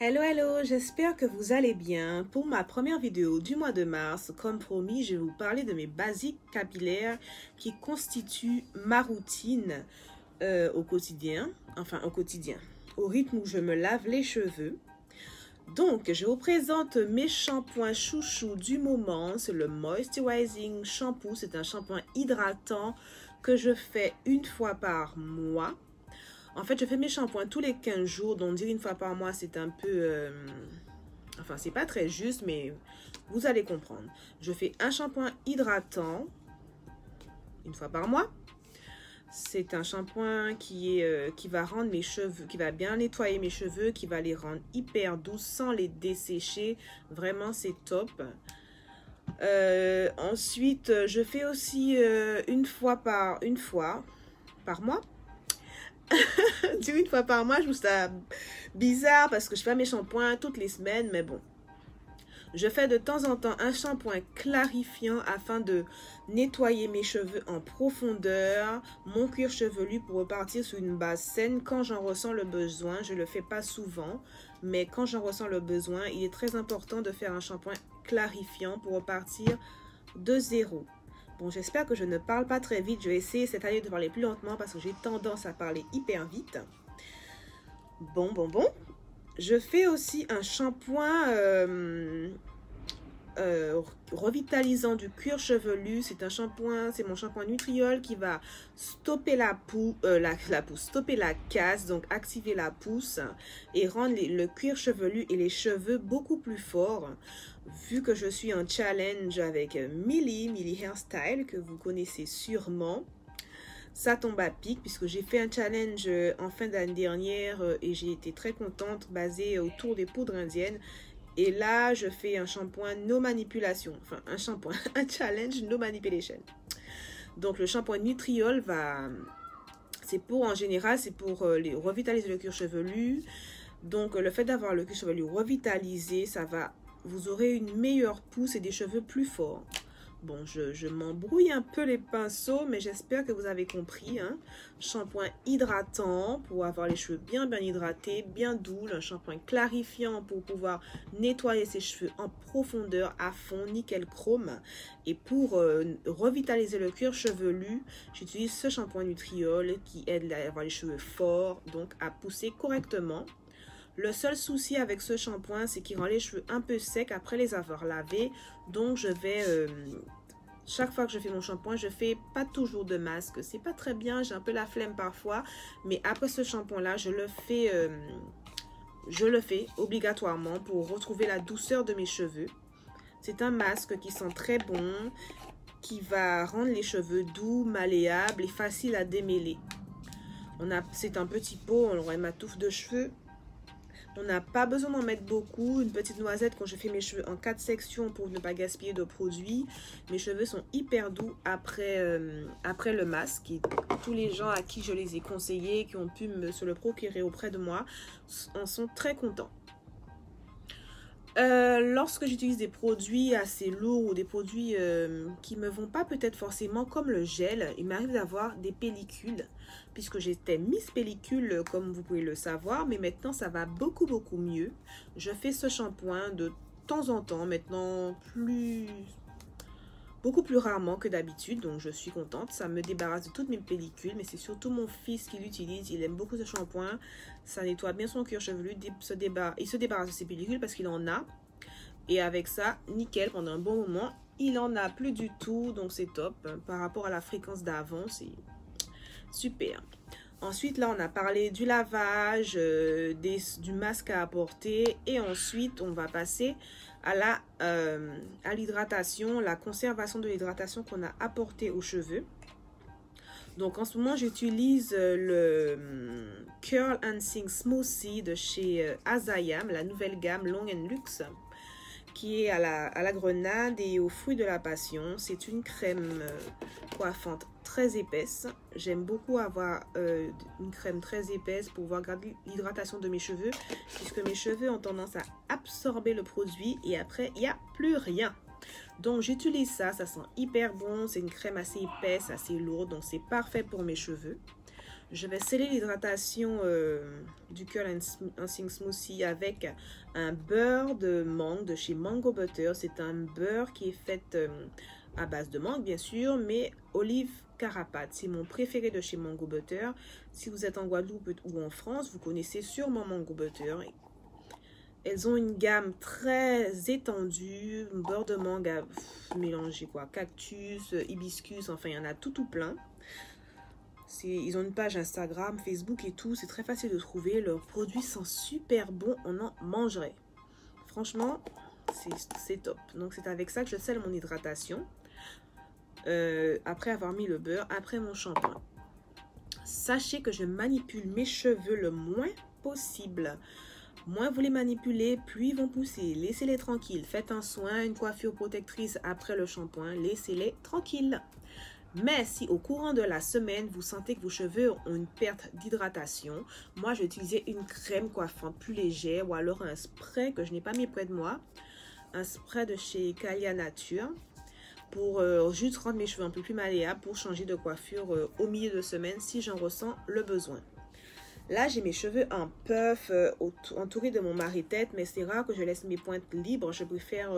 Hello, hello, j'espère que vous allez bien. Pour ma première vidéo du mois de mars, comme promis, je vais vous parler de mes basiques capillaires qui constituent ma routine au quotidien, au rythme où je me lave les cheveux. Donc, je vous présente mes shampoings chouchou du moment. C'est le Moisturizing Shampoo. C'est un shampoing hydratant que je fais une fois par mois. En fait, je fais mes shampoings tous les 15 jours, donc dire une fois par mois, c'est un peu... Enfin, c'est pas très juste, mais vous allez comprendre. Je fais un shampoing hydratant une fois par mois. C'est un shampoing qui va rendre mes cheveux, qui va bien nettoyer mes cheveux, qui va les rendre hyper doux sans les dessécher. Vraiment, c'est top. Ensuite, je fais aussi une fois par mois. Une fois par mois, je trouve ça bizarre parce que je fais mes shampoings toutes les semaines, mais bon. Je fais de temps en temps un shampoing clarifiant afin de nettoyer mes cheveux en profondeur, mon cuir chevelu pour repartir sur une base saine quand j'en ressens le besoin. Je ne le fais pas souvent, mais quand j'en ressens le besoin, il est très important de faire un shampoing clarifiant pour repartir de zéro. Bon, j'espère que je ne parle pas très vite. Je vais essayer cette année de parler plus lentement parce que j'ai tendance à parler hyper vite. Bon. Je fais aussi un shampoing revitalisant du cuir chevelu. C'est mon shampoing Nutriol qui va stopper stopper la casse, donc activer la pousse et rendre le cuir chevelu et les cheveux beaucoup plus forts. Vu que je suis en challenge avec Millie Hairstyle, que vous connaissez sûrement, ça tombe à pic puisque j'ai fait un challenge en fin d'année dernière et j'ai été très contente, basé autour des poudres indiennes. Et là, je fais un shampoing no manipulation, un challenge no manipulation. Donc le shampoing Nutriol en général, c'est pour revitaliser le cuir chevelu. Donc le fait d'avoir le cuir chevelu revitalisé, vous aurez une meilleure pousse et des cheveux plus forts. Bon, je m'embrouille un peu les pinceaux, mais j'espère que vous avez compris. Hein. Shampoing hydratant pour avoir les cheveux bien hydratés, bien doux. Un shampoing clarifiant pour pouvoir nettoyer ses cheveux en profondeur, à fond, nickel chrome. Et pour revitaliser le cuir chevelu, j'utilise ce shampoing Nutriol qui aide à avoir les cheveux forts, donc à pousser correctement. Le seul souci avec ce shampoing, c'est qu'il rend les cheveux un peu secs après les avoir lavés. Donc, je vais... chaque fois que je fais mon shampoing, je fais pas toujours de masque. C'est pas très bien, j'ai un peu la flemme parfois. Mais après ce shampoing-là, je le fais obligatoirement pour retrouver la douceur de mes cheveux. C'est un masque qui sent très bon, qui va rendre les cheveux doux, malléables et faciles à démêler. C'est un petit pot, on aurait ma touffe de cheveux. On n'a pas besoin d'en mettre beaucoup. Une petite noisette quand je fais mes cheveux en 4 sections pour ne pas gaspiller de produits. Mes cheveux sont hyper doux après le masque. Et tous les gens à qui je les ai conseillés, qui ont pu se le procurer auprès de moi, en sont très contents. Lorsque j'utilise des produits assez lourds ou des produits qui ne me vont pas peut-être forcément comme le gel, il m'arrive d'avoir des pellicules puisque j'étais Miss Pellicule comme vous pouvez le savoir, mais maintenant ça va beaucoup mieux. Je fais ce shampoing de temps en temps, maintenant beaucoup plus rarement que d'habitude, donc je suis contente. Ça me débarrasse de toutes mes pellicules, mais c'est surtout mon fils qui l'utilise. Il aime beaucoup ce shampoing. Ça nettoie bien son cuir chevelu. Il se débarrasse de ses pellicules parce qu'il en a. Et avec ça, nickel, pendant un bon moment, il en a plus du tout. Donc c'est top. Par rapport à la fréquence d'avant, c'est super. Ensuite, là, on a parlé du lavage, du masque à apporter. Et ensuite, on va passer à l'hydratation, la conservation de l'hydratation qu'on a apporté aux cheveux. Donc, en ce moment, j'utilise le Curl and Sing Smoothie de chez Azayam, la nouvelle gamme Long & Luxe, qui est à la grenade et aux fruits de la passion. C'est une crème coiffante très épaisse. J'aime beaucoup avoir une crème très épaisse pour pouvoir garder l'hydratation de mes cheveux, puisque mes cheveux ont tendance à absorber le produit et après, il n'y a plus rien. Donc, j'utilise ça sent hyper bon. C'est une crème assez épaisse, assez lourde, donc c'est parfait pour mes cheveux. Je vais sceller l'hydratation du Curl and Sing Smoothie avec un beurre de mangue de chez Mango Butter. C'est un beurre qui est fait à base de mangue, bien sûr, mais olive carapate. C'est mon préféré de chez Mango Butter. Si vous êtes en Guadeloupe ou en France, vous connaissez sûrement Mango Butter. Elles ont une gamme très étendue, beurre de mangue à mélanger quoi, cactus, hibiscus, enfin il y en a tout plein. Ils ont une page Instagram, Facebook et tout, c'est très facile de trouver. Leurs produits sont super bons, on en mangerait. Franchement, c'est top. Donc c'est avec ça que je scelle mon hydratation. Après avoir mis le beurre, après mon shampoing. Sachez que je manipule mes cheveux le moins possible. Moins vous les manipulez, plus ils vont pousser. Laissez-les tranquilles. Faites un soin, une coiffure protectrice après le shampoing. Laissez-les tranquilles. Mais si au courant de la semaine, vous sentez que vos cheveux ont une perte d'hydratation, moi, je vais utiliser une crème coiffante plus légère ou alors un spray que je n'ai pas mis près de moi. Un spray de chez Calia Nature pour juste rendre mes cheveux un peu plus malléables pour changer de coiffure au milieu de semaine si j'en ressens le besoin. Là, j'ai mes cheveux en puff, entourés de mon marée-tête, mais c'est rare que je laisse mes pointes libres. Je préfère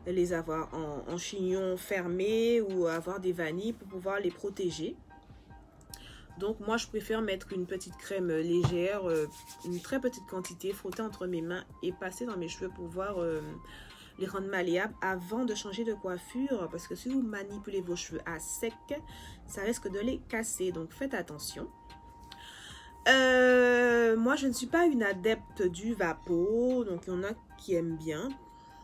les avoir en chignon fermé ou avoir des vanilles pour pouvoir les protéger. Donc, moi, je préfère mettre une petite crème légère, une très petite quantité, frotter entre mes mains et passer dans mes cheveux pour pouvoir les rendre malléables avant de changer de coiffure. Parce que si vous manipulez vos cheveux à sec, ça risque de les casser. Donc, faites attention. Moi, je ne suis pas une adepte du vapeau, donc il y en a qui aiment bien.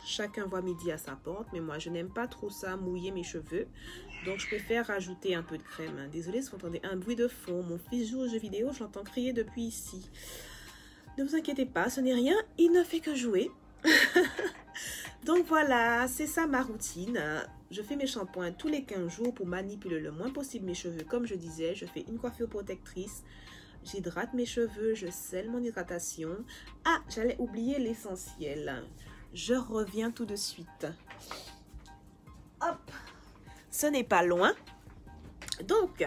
Chacun voit midi à sa porte, mais moi, je n'aime pas trop ça, mouiller mes cheveux. Donc, je préfère rajouter un peu de crème. Désolée si vous entendez un bruit de fond. Mon fils joue aux jeux vidéo, je l'entends crier depuis ici. Ne vous inquiétez pas, ce n'est rien, il ne fait que jouer. Donc voilà, c'est ça ma routine. Je fais mes shampoings tous les 15 jours pour manipuler le moins possible mes cheveux. Comme je disais, je fais une coiffure protectrice. J'hydrate mes cheveux, je scelle mon hydratation. Ah, j'allais oublier l'essentiel. Je reviens tout de suite. Hop, ce n'est pas loin. Donc,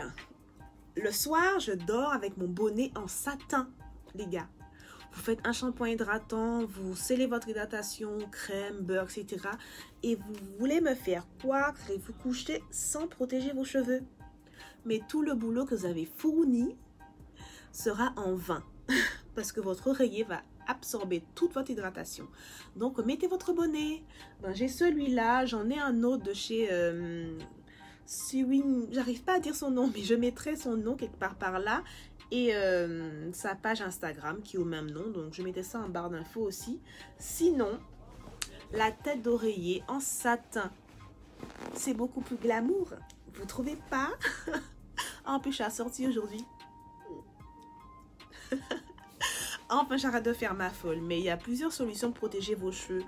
le soir, je dors avec mon bonnet en satin, les gars. Vous faites un shampoing hydratant, vous scellez votre hydratation, crème, beurre, etc. Et vous voulez me faire coiffre et vous coucher sans protéger vos cheveux. Mais tout le boulot que vous avez fourni sera en vain parce que votre oreiller va absorber toute votre hydratation. Donc mettez votre bonnet. Ben, j'ai celui-là, j'en ai un autre de chez Siwin, j'arrive pas à dire son nom, mais je mettrai son nom quelque part par là et sa page Instagram qui est au même nom, donc je mettrai ça en barre d'infos aussi. Sinon, la tête d'oreiller en satin, c'est beaucoup plus glamour, vous trouvez pas? En plus, je suis assortie aujourd'hui. Enfin, j'arrête de faire ma folle, mais il y a plusieurs solutions pour protéger vos cheveux.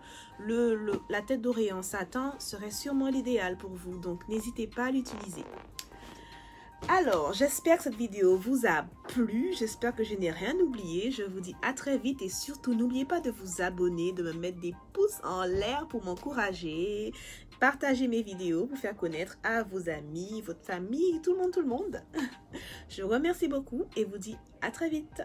La tête d'oreiller en satin serait sûrement l'idéal pour vous, donc n'hésitez pas à l'utiliser. Alors, j'espère que cette vidéo vous a plu, j'espère que je n'ai rien oublié. Je vous dis à très vite et surtout n'oubliez pas de vous abonner, de me mettre des pouces en l'air pour m'encourager. Partagez mes vidéos pour faire connaître à vos amis, votre famille, tout le monde. Je vous remercie beaucoup et vous dis à très vite.